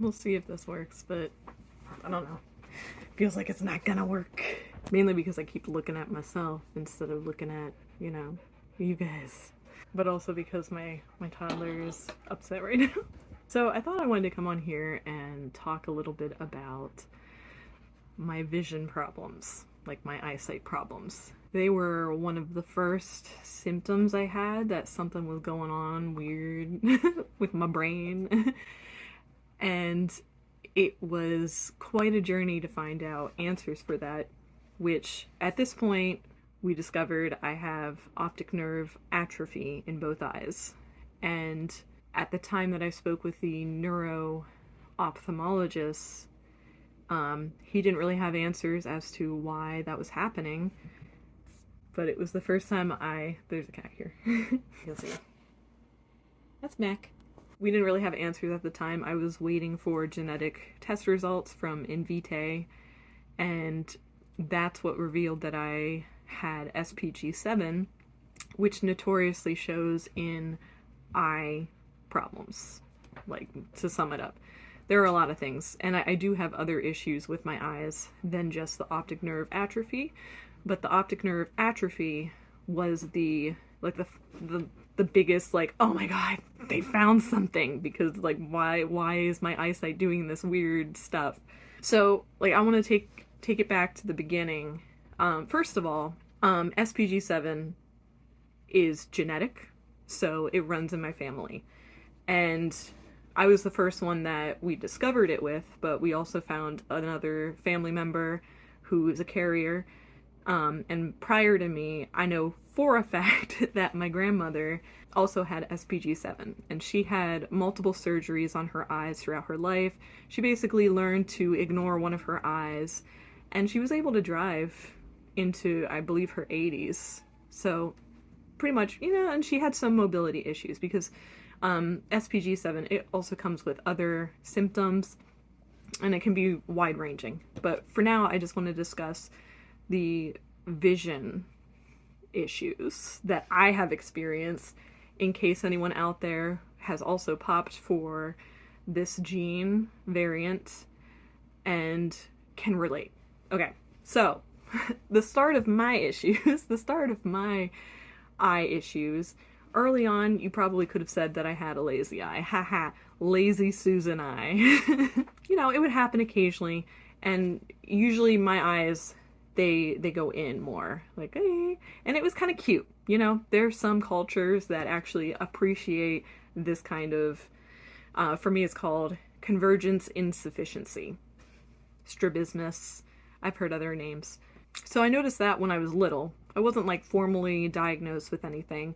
We'll see if this works, but I don't know. Feels like it's not gonna work. Mainly because I keep looking at myself instead of looking at, you know, you guys. But also because my toddler is upset right now. So I thought I wanted to come on here and talk a little bit about my vision problems, like my eyesight problems. They were one of the first symptoms I had that something was going on weird with my brain. And it was quite a journey to find out answers for that, which at this point we discovered I have optic nerve atrophy in both eyes. And at the time that I spoke with the neuro-ophthalmologist, he didn't really have answers as to why that was happening. But it was the first time there's a cat here. You'll see. That's Mac. We didn't really have answers at the time. I was waiting for genetic test results from Invitae, and that's what revealed that I had SPG7, which notoriously shows in eye problems. Like, to sum it up, there are a lot of things, and I do have other issues with my eyes than just the optic nerve atrophy, but the optic nerve atrophy was the biggest, like, oh my god, they found something, because like why is my eyesight doing this weird stuff? So like I want to take it back to the beginning. First of all, SPG7 is genetic, so it runs in my family, and I was the first one that we discovered it with, but we also found another family member who is a carrier. And prior to me, I know for a fact that my grandmother also had SPG7, and she had multiple surgeries on her eyes throughout her life. She basically learned to ignore one of her eyes, and she was able to drive into, I believe, her 80s. So pretty much, you know, and she had some mobility issues because SPG7, it also comes with other symptoms, and it can be wide-ranging. But for now, I just want to discuss the vision issues that I have experienced, in case anyone out there has also popped for this gene variant and can relate. Okay, so the start of my issues, the start of my eye issues, early on, you probably could have said that I had a lazy eye. Haha, lazy Susan eye. You know, it would happen occasionally, and usually my eyes, they go in more, like, hey. And it was kind of cute, you know. There's some cultures that actually appreciate this kind of, for me it's called convergence insufficiency. Strabismus, I've heard other names. So I noticed that when I was little. I wasn't like formally diagnosed with anything.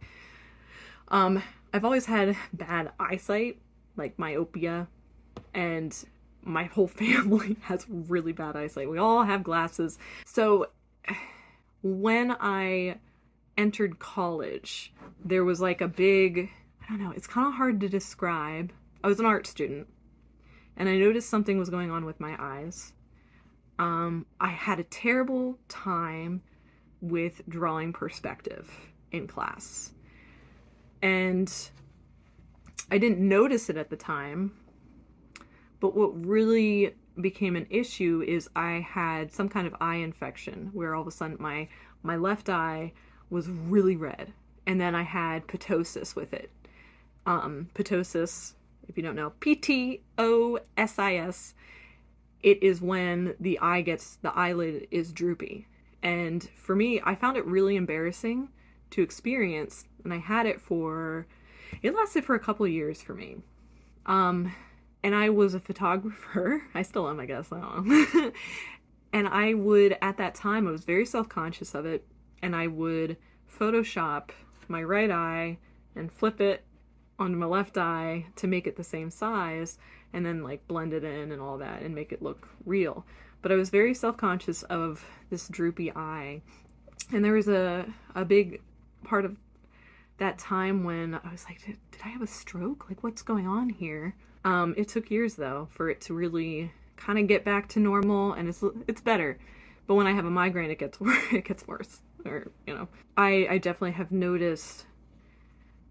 I've always had bad eyesight, like myopia, and my whole family has really bad eyesight. We all have glasses. So when I entered college, there was like a big, I don't know, it's kind of hard to describe. I was an art student, and I noticed something was going on with my eyes. I had a terrible time with drawing perspective in class. And I didn't notice it at the time, but what really became an issue is I had some kind of eye infection where all of a sudden my left eye was really red, and then I had ptosis with it. Ptosis, if you don't know, PTOSIS, it is when the eyelid is droopy. And for me, I found it really embarrassing to experience, and I had it it lasted for a couple of years for me. And I was a photographer. I still am, I guess. I don't know. And I would, at that time, I was very self-conscious of it, and I would Photoshop my right eye and flip it onto my left eye to make it the same size, and then like blend it in and all that and make it look real. But I was very self-conscious of this droopy eye. And there was a big part of that time when I was like, did I have a stroke? Like, what's going on here? It took years, though, for it to really kind of get back to normal, and it's better. But when I have a migraine, it gets worse. Or, you know, I definitely have noticed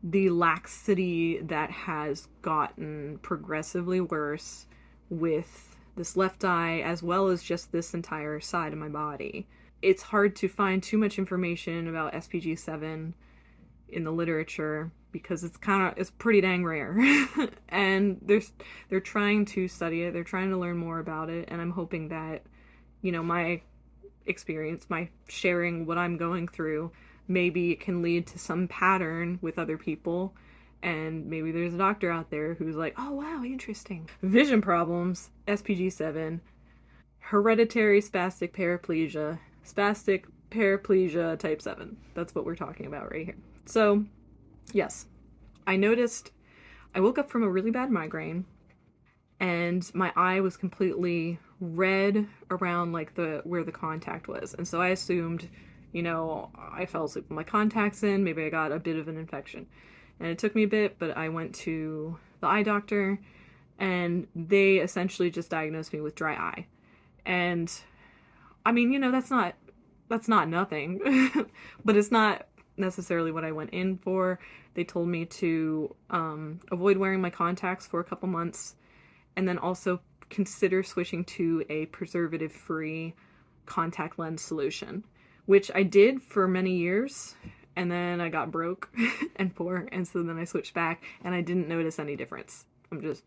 the laxity that has gotten progressively worse with this left eye as well as just this entire side of my body. It's hard to find too much information about SPG7 in the literature because it's pretty dang rare. And they're trying to study it, they're trying to learn more about it, and I'm hoping that, you know, my experience, my sharing what I'm going through, maybe it can lead to some pattern with other people, and maybe there's a doctor out there who's like, oh wow, interesting. Vision problems, SPG7, hereditary spastic paraplegia type 7. That's what we're talking about right here. So, yes, I woke up from a really bad migraine, and my eye was completely red around like where the contact was. And so I assumed, you know, I fell asleep with my contacts in, maybe I got a bit of an infection. And it took me a bit, but I went to the eye doctor, and they essentially just diagnosed me with dry eye. And I mean, you know, that's not nothing, but it's not necessarily what I went in for. They told me to avoid wearing my contacts for a couple months, and then also consider switching to a preservative-free contact lens solution, which I did for many years, and then I got broke and poor, and so then I switched back, and I didn't notice any difference. I'm just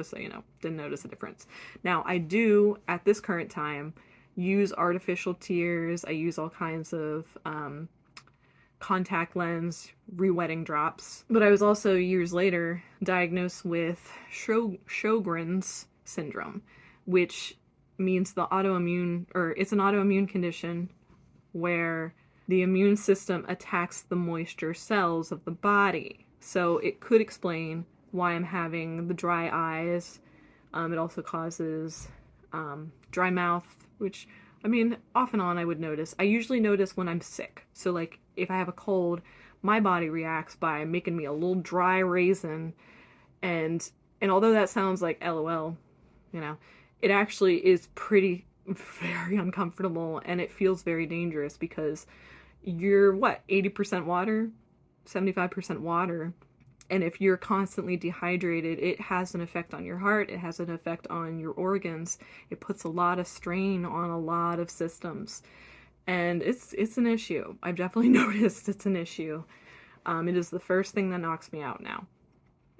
so you know, didn't notice a difference. Now, I do, at this current time, use artificial tears. I use all kinds of contact lens re-wetting drops. But I was also, years later, diagnosed with Sjogren's syndrome, which means it's an autoimmune condition where the immune system attacks the moisture cells of the body. So it could explain why I'm having the dry eyes. It also causes dry mouth, which, I mean, off and on I would notice. I usually notice when I'm sick. So, like, if I have a cold, my body reacts by making me a little dry raisin. And although that sounds like LOL, you know, it actually is very uncomfortable, and it feels very dangerous because you're, 80% water? 75% water. And if you're constantly dehydrated, it has an effect on your heart. It has an effect on your organs. It puts a lot of strain on a lot of systems. And it's an issue. I've definitely noticed it's an issue. It is the first thing that knocks me out now.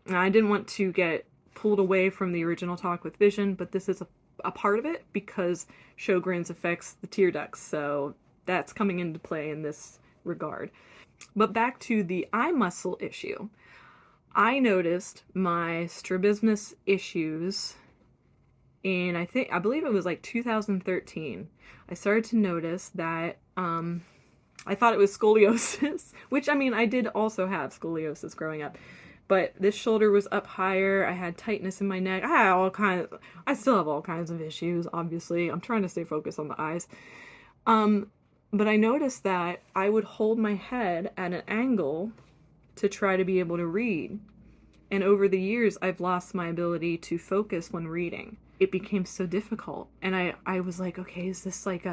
And I didn't want to get pulled away from the original talk with vision, but this is a part of it because Sjogren's affects the tear ducts. So that's coming into play in this regard. But back to the eye muscle issue. I noticed my strabismus issues in, I believe it was like 2013. I started to notice that, I thought it was scoliosis, which, I mean, I did also have scoliosis growing up, but this shoulder was up higher, I had tightness in my neck, I still have all kinds of issues, obviously. I'm trying to stay focused on the eyes. But I noticed that I would hold my head at an angle to try to be able to read. And over the years, I've lost my ability to focus when reading. It became so difficult. And I was like, okay, is this like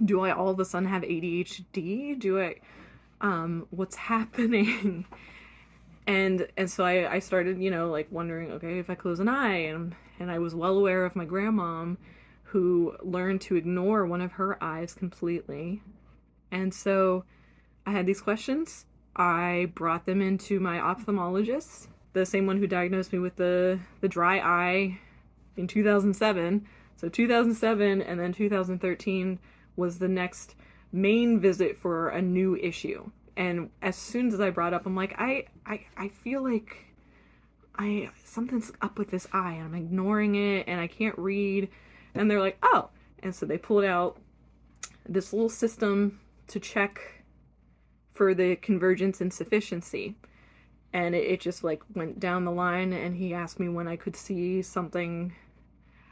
do I all of a sudden have ADHD? What's happening? And so I started, you know, like wondering, okay, if I close an eye, and I was well aware of my grandmom who learned to ignore one of her eyes completely. And so I had these questions. I brought them into my ophthalmologist, the same one who diagnosed me with the dry eye in 2007. So 2007 and then 2013 was the next main visit for a new issue. And as soon as I brought up, I'm like, I feel like something's up with this eye, and I'm ignoring it, and I can't read. And they're like, oh. And so they pulled out this little system to check for the convergence insufficiency. And it just like went down the line, and he asked me when I could see something.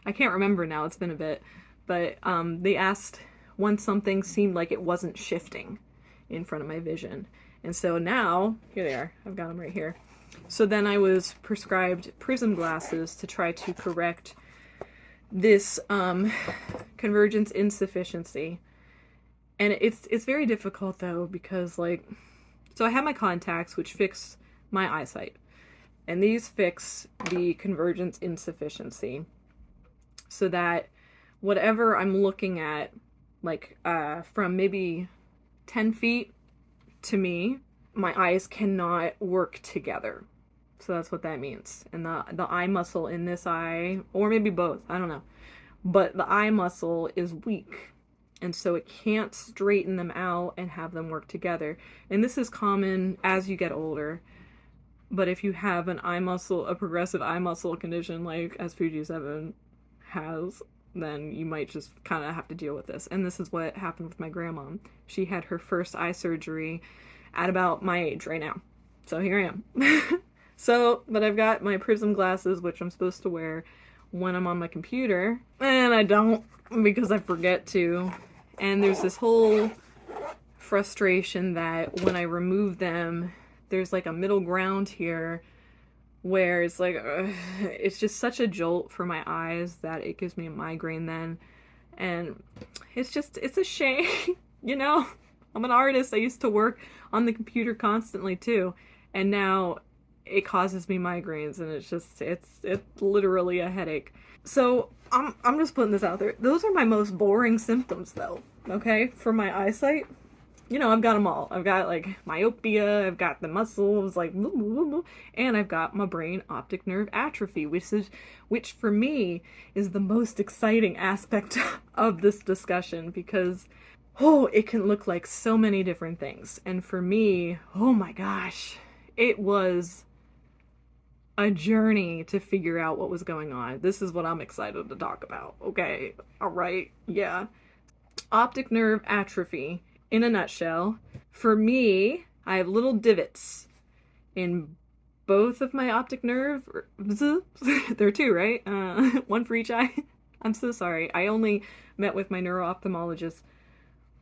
I can't remember now, it's been a bit. But they asked when something seemed like it wasn't shifting in front of my vision. And so now, here they are, I've got them right here. So then I was prescribed prism glasses to try to correct this convergence insufficiency. And it's very difficult though, because like, so I have my contacts which fix my eyesight. And these fix the convergence insufficiency so that whatever I'm looking at, like from maybe 10 feet to me, my eyes cannot work together. So that's what that means. And the eye muscle in this eye, or maybe both, I don't know. But the eye muscle is weak. And so it can't straighten them out and have them work together. And this is common as you get older. But if you have an eye muscle, a progressive eye muscle condition like SPG7 has, then you might just kind of have to deal with this. And this is what happened with my grandma. She had her first eye surgery at about my age right now. So here I am. But I've got my prism glasses, which I'm supposed to wear when I'm on my computer, and I don't because I forget to. And there's this whole frustration that when I remove them, there's like a middle ground here where it's like, it's just such a jolt for my eyes that it gives me a migraine then. And it's a shame, you know? I'm an artist. I used to work on the computer constantly too. And now it causes me migraines, and it's literally a headache. So I'm just putting this out there. Those are my most boring symptoms though, okay? For my eyesight. You know, I've got them all. I've got like myopia, I've got the muscles, like, and I've got my brain optic nerve atrophy, which for me is the most exciting aspect of this discussion because, it can look like so many different things. And for me, oh my gosh, it was a journey to figure out what was going on. This is what I'm excited to talk about. Okay, all right, yeah. Optic nerve atrophy, in a nutshell, for me, I have little divots in both of my optic nerve. There are two, right? One for each eye. I'm so sorry. I only met with my neuro-ophthalmologist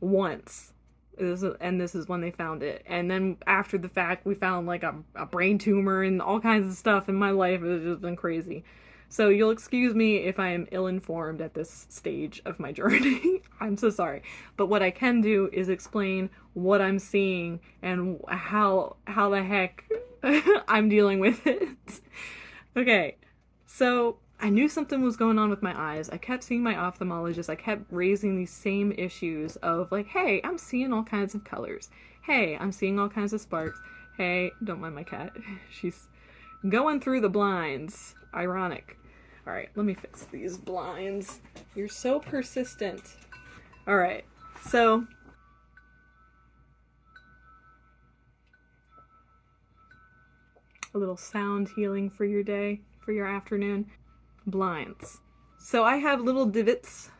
once. This is when they found it. And then after the fact, we found like a brain tumor and all kinds of stuff in my life. It's just been crazy. So you'll excuse me if I am ill-informed at this stage of my journey. I'm so sorry. But what I can do is explain what I'm seeing and how the heck I'm dealing with it. Okay, so I knew something was going on with my eyes. I kept seeing my ophthalmologist. I kept raising these same issues of like, hey, I'm seeing all kinds of colors. Hey, I'm seeing all kinds of sparks. Hey, don't mind my cat. She's going through the blinds. Ironic. All right, let me fix these blinds. You're so persistent. All right, so a little sound healing for your day, for your afternoon. Blinds. So I have little divots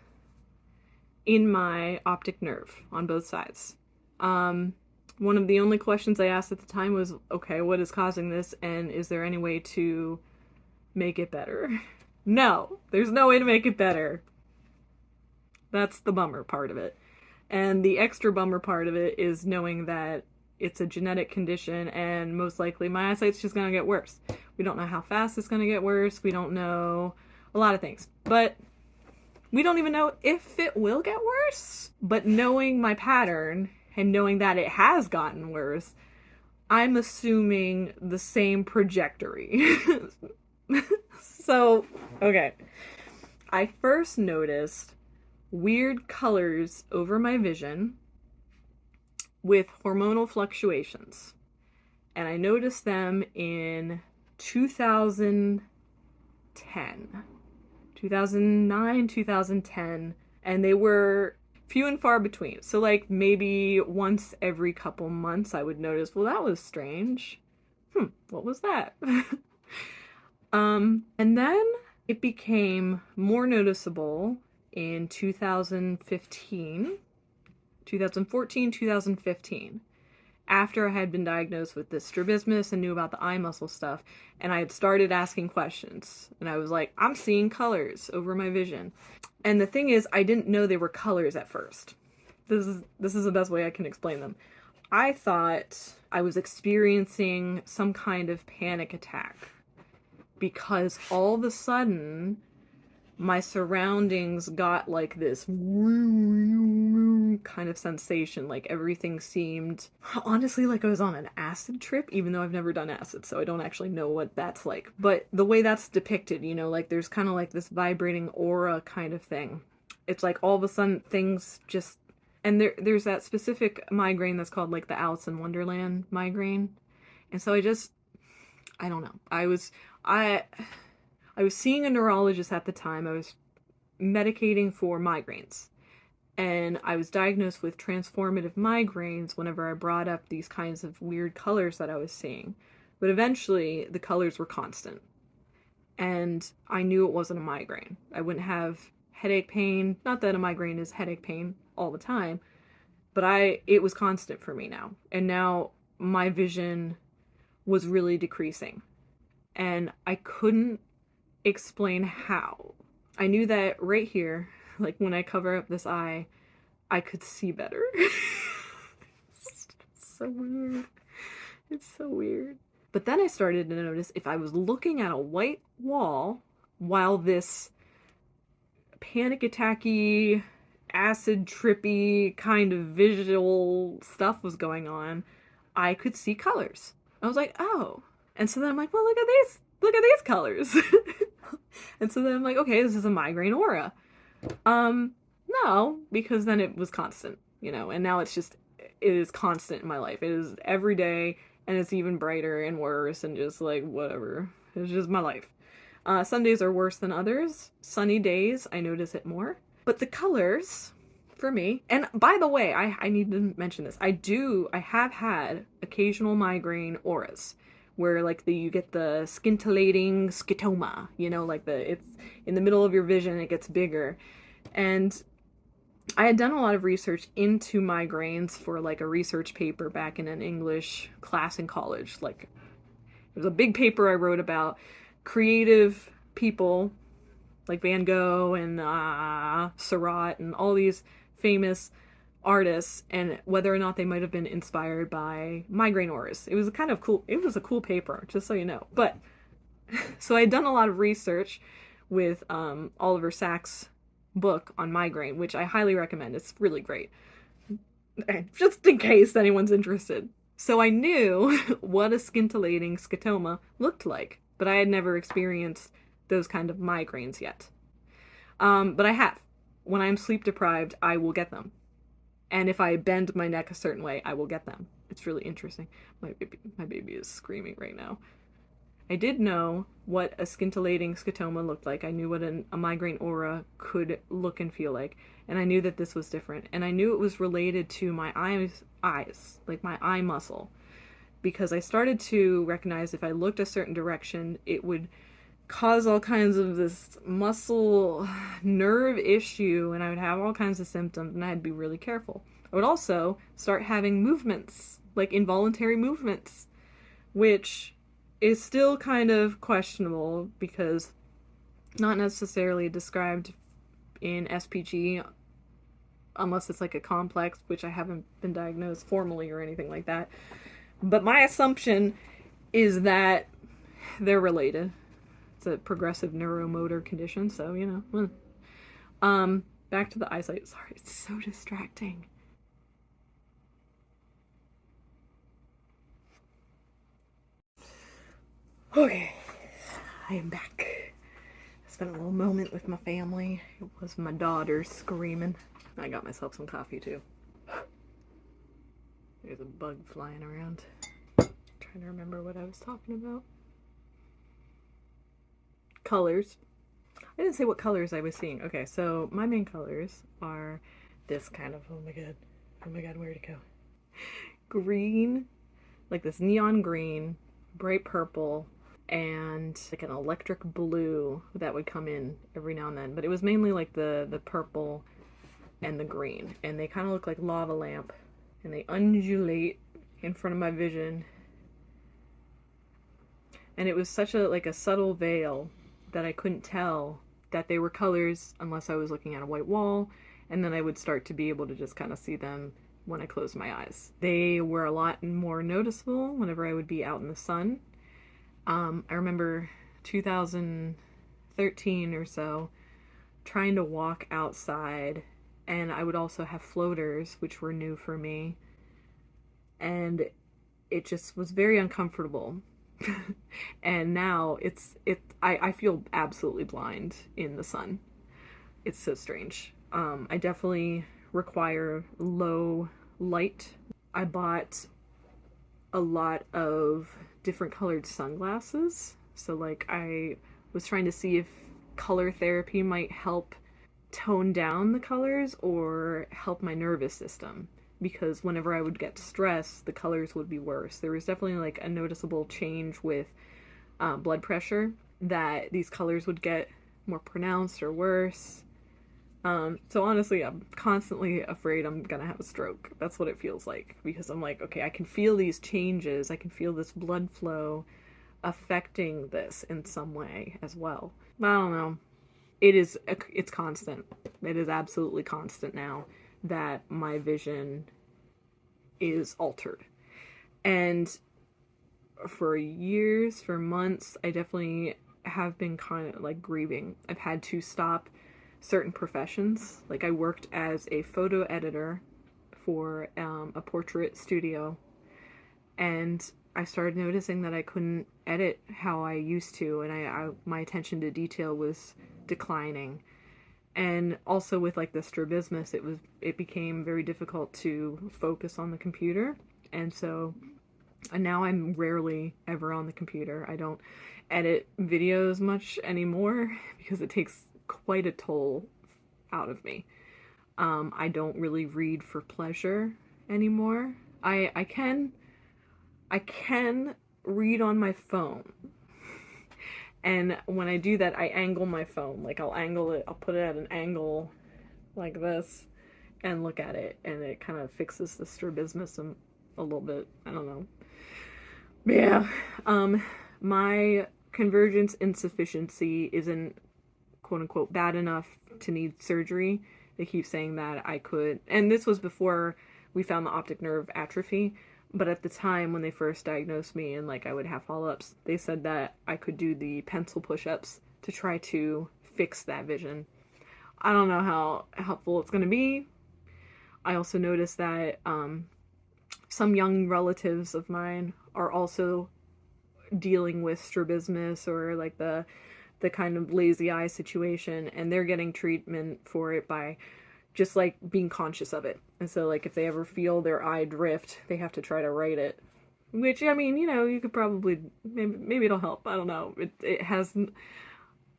in my optic nerve on both sides. One of the only questions I asked at the time was, okay, what is causing this, and is there any way to make it better? No, there's no way to make it better. That's the bummer part of it. And the extra bummer part of it is knowing that it's a genetic condition and most likely my eyesight's just gonna get worse. We don't know how fast it's gonna get worse. We don't know a lot of things. But we don't even know if it will get worse. But knowing my pattern and knowing that it has gotten worse, I'm assuming the same trajectory. So, okay. I first noticed weird colors over my vision with hormonal fluctuations. And I noticed them in 2010, 2009, 2010, and they were few and far between. So like maybe once every couple months I would notice, well, that was strange. What was that? And then it became more noticeable in 2014, 2015, after I had been diagnosed with this strabismus and knew about the eye muscle stuff, and I had started asking questions, and I was like, I'm seeing colors over my vision. And the thing is, I didn't know they were colors at first. This is the best way I can explain them. I thought I was experiencing some kind of panic attack because all of a sudden my surroundings got like this one kind of sensation, like everything seemed, honestly, like I was on an acid trip, even though I've never done acid, so I don't actually know what that's like. But the way that's depicted, you know, like there's kind of like this vibrating aura kind of thing. It's like all of a sudden things just, and there's that specific migraine that's called like the Alice in Wonderland migraine. And so I don't know. I was seeing a neurologist at the time. I was medicating for migraines. And I was diagnosed with transformative migraines whenever I brought up these kinds of weird colors that I was seeing. But eventually, the colors were constant. And I knew it wasn't a migraine. I wouldn't have headache pain. Not that a migraine is headache pain all the time, but it was constant for me now. And now my vision was really decreasing. And I couldn't explain how. I knew that right here, like when I cover up this eye, I could see better. It's so weird. It's so weird. But then I started to notice if I was looking at a white wall while this panic attacky, acid trippy kind of visual stuff was going on, I could see colors. I was like, oh. And so then I'm like, well, look at these colors. And so then I'm like, okay, this is a migraine aura. No, because then it was constant, you know, and now it is constant in my life. It is every day, and it's even brighter and worse, and just like, whatever. It's just my life. Some days are worse than others. Sunny days, I notice it more. But the colors, for me, and by the way, I need to mention this. I have had occasional migraine auras, where like you get the scintillating scotoma, you know, like it's in the middle of your vision, it gets bigger. And I had done a lot of research into migraines for like a research paper back in an English class in college. Like, it was a big paper I wrote about creative people like Van Gogh and Seurat and all these famous artists, and whether or not they might have been inspired by migraine auras. It was a cool paper, just so you know. But so I had done a lot of research with Oliver Sacks' book on migraine, which I highly recommend. It's really great. Just in case anyone's interested. So I knew what a scintillating scotoma looked like, but I had never experienced those kind of migraines yet. But I have. When I'm sleep deprived, I will get them. And if I bend my neck a certain way, I will get them. It's really interesting. My baby is screaming right now. I did know what a scintillating scotoma looked like. I knew what a migraine aura could look and feel like. And I knew that this was different. And I knew it was related to my eyes, like my eye muscle. Because I started to recognize if I looked a certain direction, it would cause all kinds of this muscle nerve issue, and I would have all kinds of symptoms, and I had to be really careful. I would also start having movements, like involuntary movements, which is still kind of questionable because not necessarily described in SPG unless it's like a complex, which I haven't been diagnosed formally or anything like that. But my assumption is that they're related. It's a progressive neuro-motor condition, so, you know. Back to the eyesight. Sorry, it's so distracting. Okay, I am back. I spent a little moment with my family. It was my daughter screaming. I got myself some coffee, too. There's a bug flying around. Trying to remember what I was talking about. Colors. I didn't say what colors I was seeing. Okay, so my main colors are this kind of, oh my god, where'd it go? Green, like this neon green, bright purple, and like an electric blue that would come in every now and then. But it was mainly like the purple and the green. And they kind of look like lava lamp. And they undulate in front of my vision. And it was such a subtle veil that I couldn't tell that they were colors unless I was looking at a white wall, and then I would start to be able to just kind of see them when I closed my eyes. They were a lot more noticeable whenever I would be out in the sun. I remember 2013 or so trying to walk outside and I would also have floaters, which were new for me, and it just was very uncomfortable. And now I feel absolutely blind in the sun. It's so strange. I definitely require low light. I bought a lot of different colored sunglasses. So like I was trying to see if color therapy might help tone down the colors or help my nervous system, because whenever I would get stressed, the colors would be worse. There was definitely like a noticeable change with blood pressure, that these colors would get more pronounced or worse. So honestly, I'm constantly afraid I'm gonna have a stroke. That's what it feels like, because I'm like, okay, I can feel these changes. I can feel this blood flow affecting this in some way as well. I don't know. It's constant. It is absolutely constant now that my vision is altered. And for years, for months, I definitely have been kind of like grieving. I've had to stop certain professions. Like I worked as a photo editor for a portrait studio, and I started noticing that I couldn't edit how I used to, and my attention to detail was declining. And also with like the strabismus, it became very difficult to focus on the computer. And now I'm rarely ever on the computer. I don't edit videos much anymore because it takes quite a toll out of me. I don't really read for pleasure anymore. I can read on my phone. And when I do that, I angle my phone. Like I'll angle it, I'll put it at an angle like this and look at it, and it kind of fixes the strabismus a little bit. I don't know. But yeah, my convergence insufficiency isn't quote unquote bad enough to need surgery. They keep saying that I could, and this was before we found the optic nerve atrophy, but at the time when they first diagnosed me and like I would have follow-ups, they said that I could do the pencil push-ups to try to fix that vision. I don't know how helpful it's going to be. I also noticed that some young relatives of mine are also dealing with strabismus or like the kind of lazy eye situation, and they're getting treatment for it by just like being conscious of it. And so like if they ever feel their eye drift, they have to try to write it, which I mean, you know, you could probably maybe it'll help. I don't know. It has,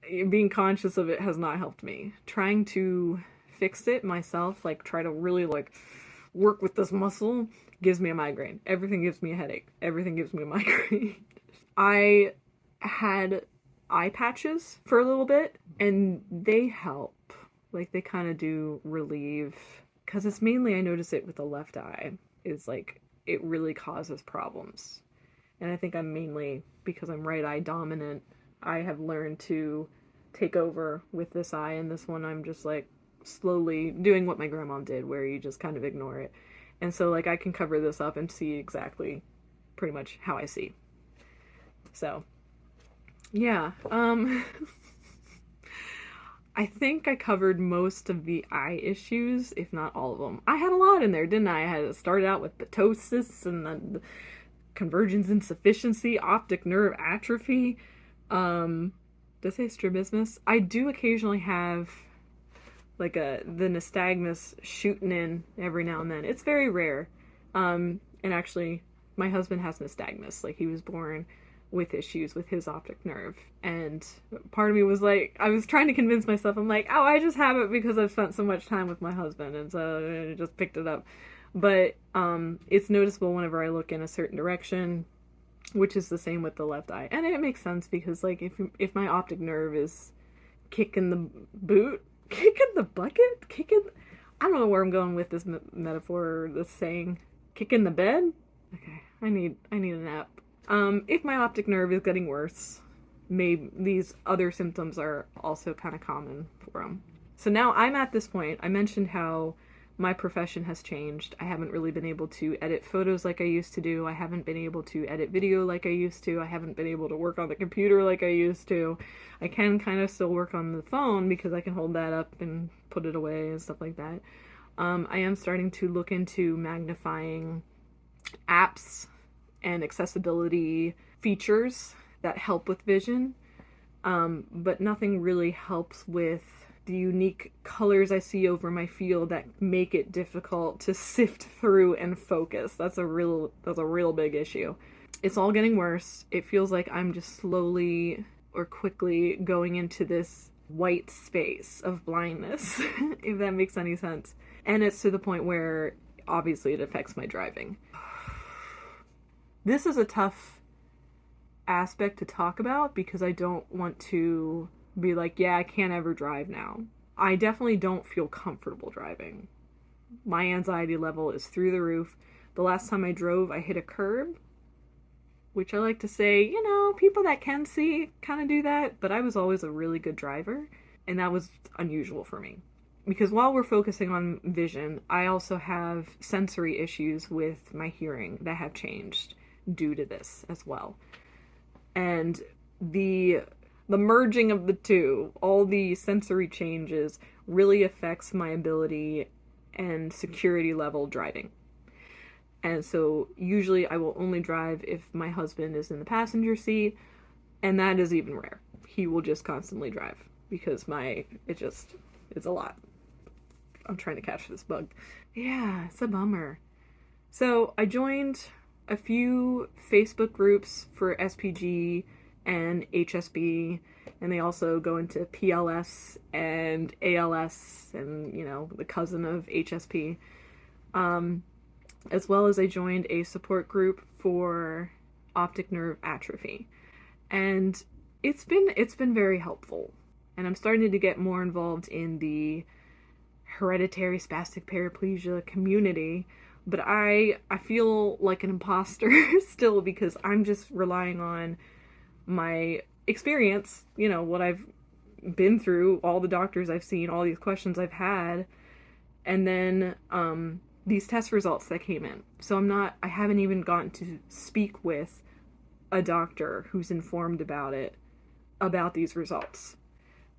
being conscious of it has not helped me. Trying to fix it myself, like try to really like work with this muscle, gives me a migraine. Everything gives me a headache. Everything gives me a migraine. I had eye patches for a little bit, and they help. Like they kind of do relieve, because it's mainly, I notice it with the left eye, is like it really causes problems. And I think I'm mainly, because I'm right eye dominant, I have learned to take over with this eye, and this one I'm just like slowly doing what my grandma did, where you just kind of ignore it. And so like I can cover this up and see exactly pretty much how I see. So yeah, I think I covered most of the eye issues, if not all of them. I had a lot in there, didn't I? I had started out with ptosis and then convergence insufficiency, optic nerve atrophy. Did I say strabismus? I do occasionally have like the nystagmus shooting in every now and then. It's very rare. And actually, my husband has nystagmus. Like he was born with issues with his optic nerve, and part of me was like, I was trying to convince myself, I'm like, oh, I just have it because I've spent so much time with my husband, and so I just picked it up. But it's noticeable whenever I look in a certain direction, which is the same with the left eye. And it makes sense, because like if my optic nerve is kicking the bucket, I don't know where I'm going with this metaphor or this saying, kicking the bed. Okay, I need a nap. If my optic nerve is getting worse, maybe these other symptoms are also kind of common for them. So now I'm at this point. I mentioned how my profession has changed. I haven't really been able to edit photos like I used to do. I haven't been able to edit video like I used to. I haven't been able to work on the computer like I used to. I can kind of still work on the phone because I can hold that up and put it away and stuff like that. I am starting to look into magnifying apps and accessibility features that help with vision, but nothing really helps with the unique colors I see over my field that make it difficult to sift through and focus. That's a real big issue. It's all getting worse. It feels like I'm just slowly or quickly going into this white space of blindness, if that makes any sense. And it's to the point where obviously it affects my driving. This is a tough aspect to talk about because I don't want to be like, yeah, I can't ever drive now. I definitely don't feel comfortable driving. My anxiety level is through the roof. The last time I drove, I hit a curb, which I like to say, you know, people that can see kind of do that, but I was always a really good driver, and that was unusual for me. Because while we're focusing on vision, I also have sensory issues with my hearing that have changed due to this as well. And the merging of the two, all the sensory changes, really affects my ability and security level driving. And so usually I will only drive if my husband is in the passenger seat, and that is even rare. He will just constantly drive because it's a lot. I'm trying to catch this bug. Yeah, it's a bummer. So I joined a few Facebook groups for SPG and HSP, and they also go into PLS and ALS and, you know, the cousin of HSP. As well as I joined a support group for optic nerve atrophy. And it's been very helpful. And I'm starting to get more involved in the hereditary spastic paraplegia community, but I feel like an imposter still because I'm just relying on my experience, you know, what I've been through, all the doctors I've seen, all these questions I've had, and then these test results that came in. So I haven't even gotten to speak with a doctor who's informed about these results.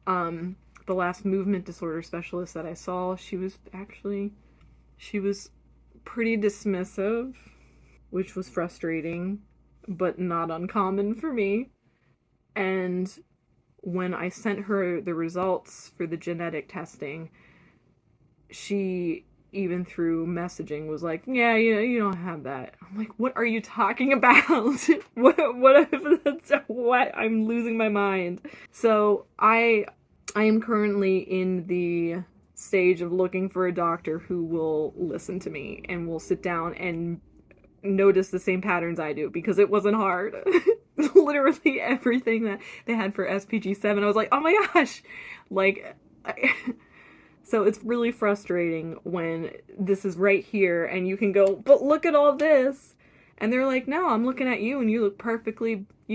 The last movement disorder specialist that I saw, she was pretty dismissive, which was frustrating, but not uncommon for me. And when I sent her the results for the genetic testing, she, even through messaging, was like, yeah, you don't have that. I'm like, what are you talking about? What? I'm losing my mind. So I am currently in the stage of looking for a doctor who will listen to me and will sit down and notice the same patterns I do, because it wasn't hard. Literally everything that they had for SPG7, I was like, oh my gosh! So it's really frustrating when this is right here and you can go, but look at all this! And they're like, no, I'm looking at you and you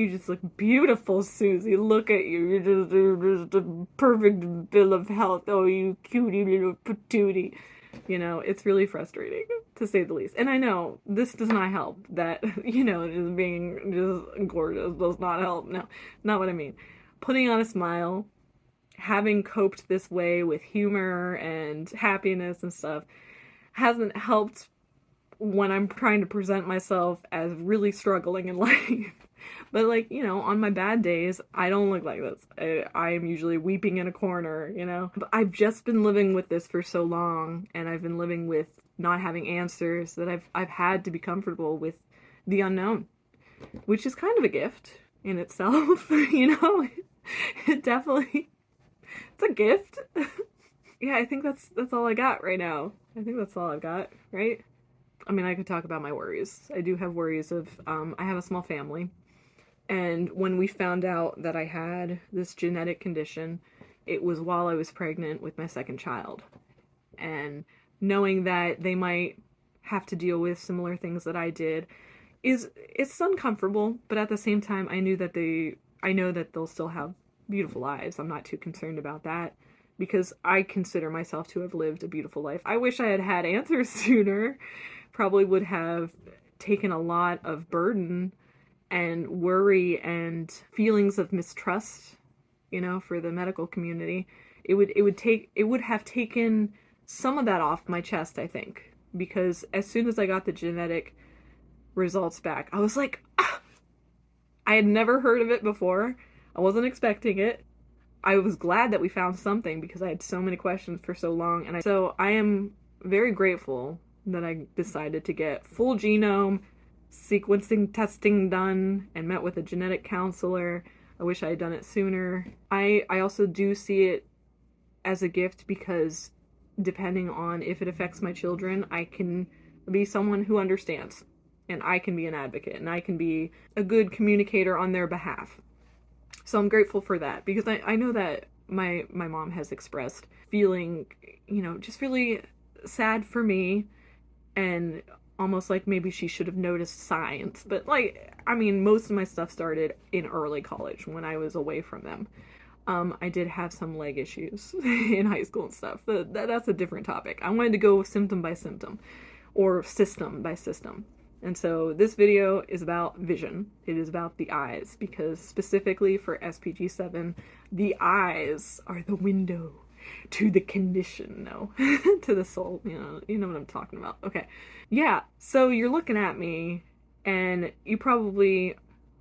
just look beautiful, Susie. Look at you. You're just a perfect bill of health. Oh, you cutie little patootie. You know, it's really frustrating, to say the least. And I know this does not help. That, you know, just being just gorgeous does not help. No, not what I mean. Putting on a smile, having coped this way with humor and happiness and stuff, hasn't helped when I'm trying to present myself as really struggling in life. But, like, you know, on my bad days, I don't look like this. I am usually weeping in a corner, you know? But I've just been living with this for so long, and I've been living with not having answers, that I've had to be comfortable with the unknown, which is kind of a gift in itself, you know? It definitely, it's a gift. Yeah, I think that's all I got right now. I think that's all I've got, right? I mean, I could talk about my worries. I do have worries of, I have a small family. And when we found out that I had this genetic condition, it was while I was pregnant with my second child. And knowing that they might have to deal with similar things that I did, it's uncomfortable, but at the same time, I know that they'll still have beautiful lives. I'm not too concerned about that. because I consider myself to have lived a beautiful life. I wish I had had answers sooner. Probably would have taken a lot of burden and worry and feelings of mistrust, you know, for the medical community. It would have taken some of that off my chest, I think, because as soon as I got the genetic results back, I was like, ah! I had never heard of it before. I wasn't expecting it. I was glad that we found something because I had so many questions for so long. And so I am very grateful that I decided to get full genome sequencing testing done and met with a genetic counselor. I wish I had done it sooner. I also do see it as a gift because depending on if it affects my children, I can be someone who understands, and I can be an advocate, and I can be a good communicator on their behalf. So I'm grateful for that because I know that my mom has expressed feeling, you know, just really sad for me and almost like maybe she should have noticed signs. But like, I mean, most of my stuff started in early college when I was away from them. I did have some leg issues in high school and stuff, but that's a different topic. I wanted to go symptom by symptom or system by system. And so this video is about vision. It is about the eyes, because specifically for SPG7, the eyes are the window to the condition, no, to the soul, you know what I'm talking about. Okay. Yeah, so you're looking at me, and you probably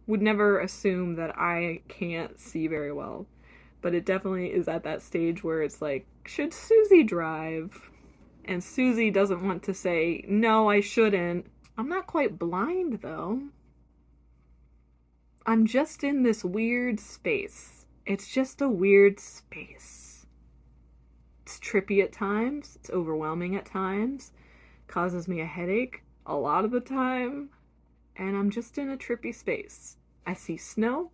would never assume that I can't see very well, but it definitely is at that stage where it's like, should Susie drive? And Susie doesn't want to say, no, I shouldn't. I'm not quite blind, though. I'm just in this weird space. It's just a weird space. It's trippy at times. It's overwhelming at times. Causes me a headache a lot of the time. And I'm just in a trippy space. I see snow.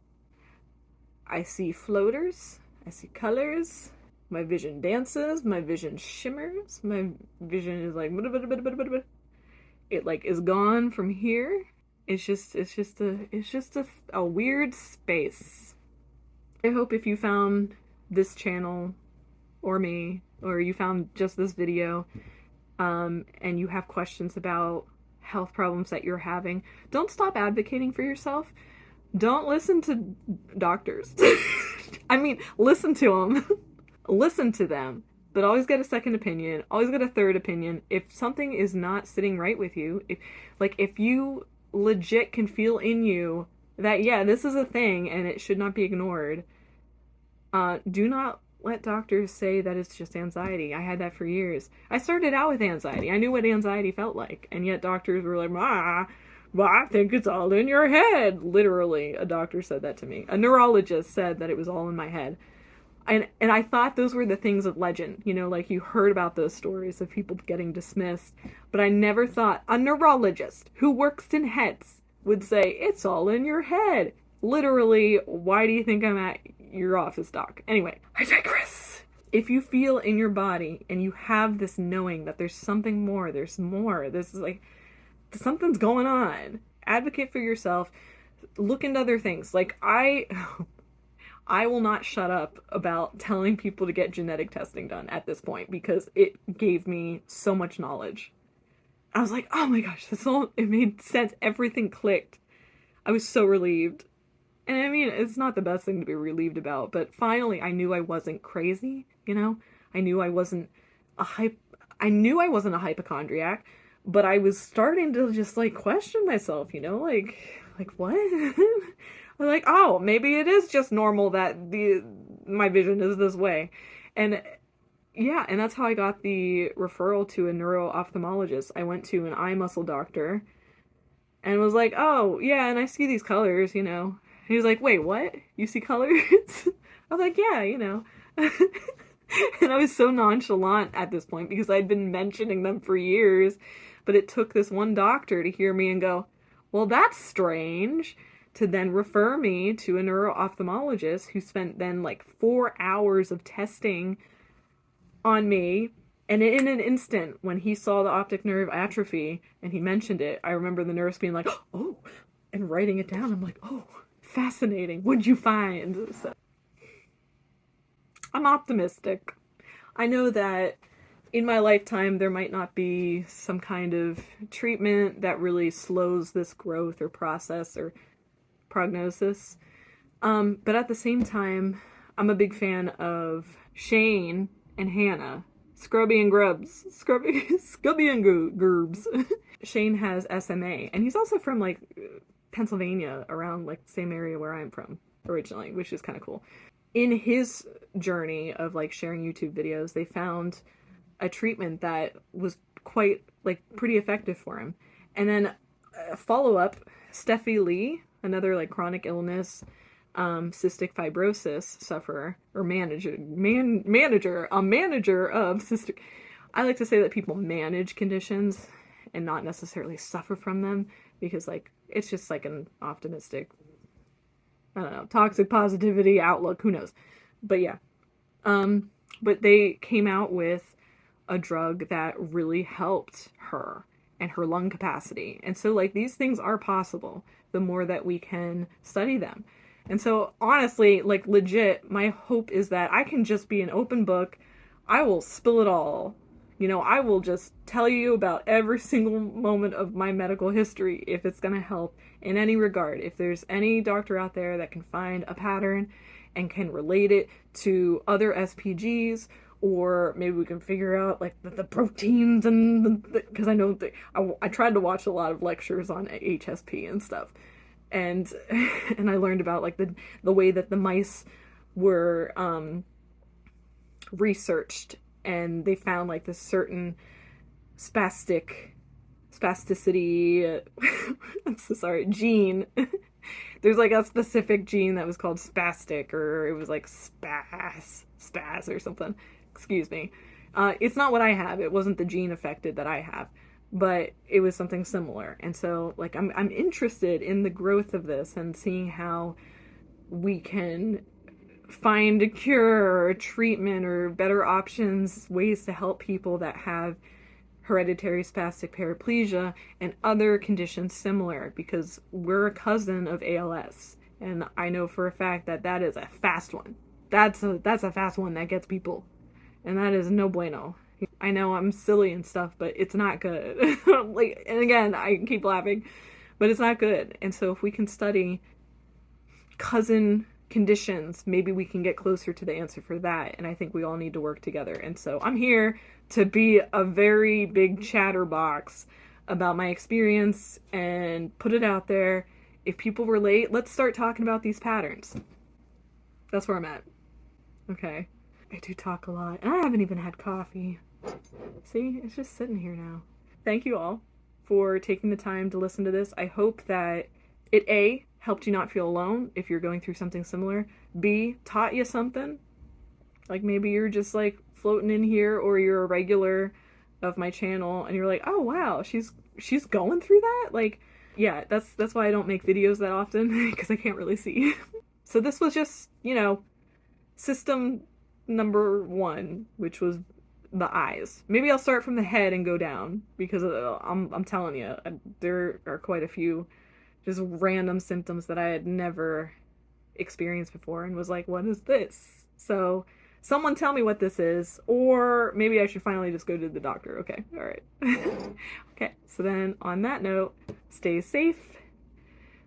I see floaters. I see colors. My vision dances. My vision shimmers. My vision is like... It like is gone from here. It's just a weird space. I hope if you found this channel or me, or you found just this video, and you have questions about health problems that you're having, don't stop advocating for yourself. Don't listen to doctors. I mean, listen to them. Listen to them. But always get a second opinion, always get a third opinion. If something is not sitting right with you, if you legit can feel in you that, yeah, this is a thing and it should not be ignored, do not let doctors say that it's just anxiety. I had that for years. I started out with anxiety. I knew what anxiety felt like, and yet doctors were like, well, I think it's all in your head. Literally, a doctor said that to me. A neurologist said that it was all in my head. And I thought those were the things of legend, you know, like you heard about those stories of people getting dismissed. But I never thought a neurologist who works in heads would say, it's all in your head. Literally, why do you think I'm at your office, doc? Anyway, I digress. If you feel in your body and you have this knowing that there's something more, this is like, something's going on. Advocate for yourself. Look into other things. Like, I will not shut up about telling people to get genetic testing done at this point because it gave me so much knowledge. I was like, oh my gosh, it made sense. Everything clicked. I was so relieved. And I mean, it's not the best thing to be relieved about, but finally I knew I wasn't crazy, you know? I knew I wasn't a hypochondriac, but I was starting to just like question myself, you know? Like what? I'm like, oh, maybe it is just normal that my vision is this way. And yeah, and that's how I got the referral to a neuro-ophthalmologist. I went to an eye muscle doctor and was like, oh, yeah, and I see these colors, you know. He was like, wait, what? You see colors? I was like, yeah, you know. And I was so nonchalant at this point because I'd been mentioning them for years. But it took this one doctor to hear me and go, well, that's strange, to then refer me to a neuro-ophthalmologist who spent then like 4 hours of testing on me. And in an instant, when he saw the optic nerve atrophy and he mentioned it, I remember the nurse being like, oh, and writing it down. I'm like, oh, fascinating. What'd you find? So, I'm optimistic. I know that in my lifetime there might not be some kind of treatment that really slows this growth or process or prognosis. But at the same time, I'm a big fan of Shane and Hannah. Scrubby and Grubs. Scubby and Gerbs. Shane has SMA, and he's also from, like, Pennsylvania, around, like, the same area where I'm from originally, which is kind of cool. In his journey of, like, sharing YouTube videos, they found a treatment that was quite, like, pretty effective for him. And then follow-up, Steffi Lee, another, like, chronic illness, cystic fibrosis sufferer, or a manager of cystic. I like to say that people manage conditions and not necessarily suffer from them, because, like, it's just like an optimistic, I don't know, toxic positivity outlook, who knows. But yeah. But they came out with a drug that really helped her and her lung capacity. And so, like, these things are possible the more that we can study them. And so, honestly, like, legit, my hope is that I can just be an open book. I will spill it all. You know, I will just tell you about every single moment of my medical history if it's going to help in any regard. If there's any doctor out there that can find a pattern and can relate it to other SPGs, or maybe we can figure out, like, the proteins, and because I know I tried to watch a lot of lectures on HSP and stuff. And I learned about, like, the way that the mice were researched, and they found, like, this certain spasticity I'm so sorry, gene. There's, like, a specific gene that was called spastic, or it was like spaz or something. Excuse me. It's not what I have. It wasn't the gene affected that I have, but it was something similar. And so, like, I'm interested in the growth of this and seeing how we can find a cure or a treatment or better options, ways to help people that have hereditary spastic paraplegia and other conditions similar, because we're a cousin of ALS, and I know for a fact that that is a fast one. That's a fast one that gets people, and that is no bueno. I know I'm silly and stuff, but it's not good. Like, and again, I keep laughing, but it's not good. And so if we can study cousin conditions, maybe we can get closer to the answer for that. And I think we all need to work together. And so I'm here to be a very big chatterbox about my experience and put it out there. If people relate, let's start talking about these patterns. That's where I'm at. Okay. I do talk a lot, and I haven't even had coffee. See, it's just sitting here now. Thank you all for taking the time to listen to this. I hope that it, A, helped you not feel alone if you're going through something similar. B, taught you something. Like, maybe you're just, like, floating in here, or you're a regular of my channel and you're like, oh wow, she's going through that. Like, yeah, that's why I don't make videos that often, because I can't really see. So this was just, you know, system number 1, which was the eyes. Maybe I'll start from the head and go down, because I'm telling you, there are quite a few just random symptoms that I had never experienced before and was like, what is this? So someone tell me what this is, or maybe I should finally just go to the doctor. Okay, all right. Okay, so then on that note, stay safe,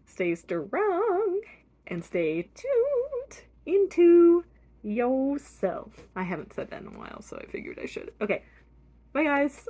stay strong, and stay tuned into yourself. I haven't said that in a while, so I figured I should. Okay, bye guys.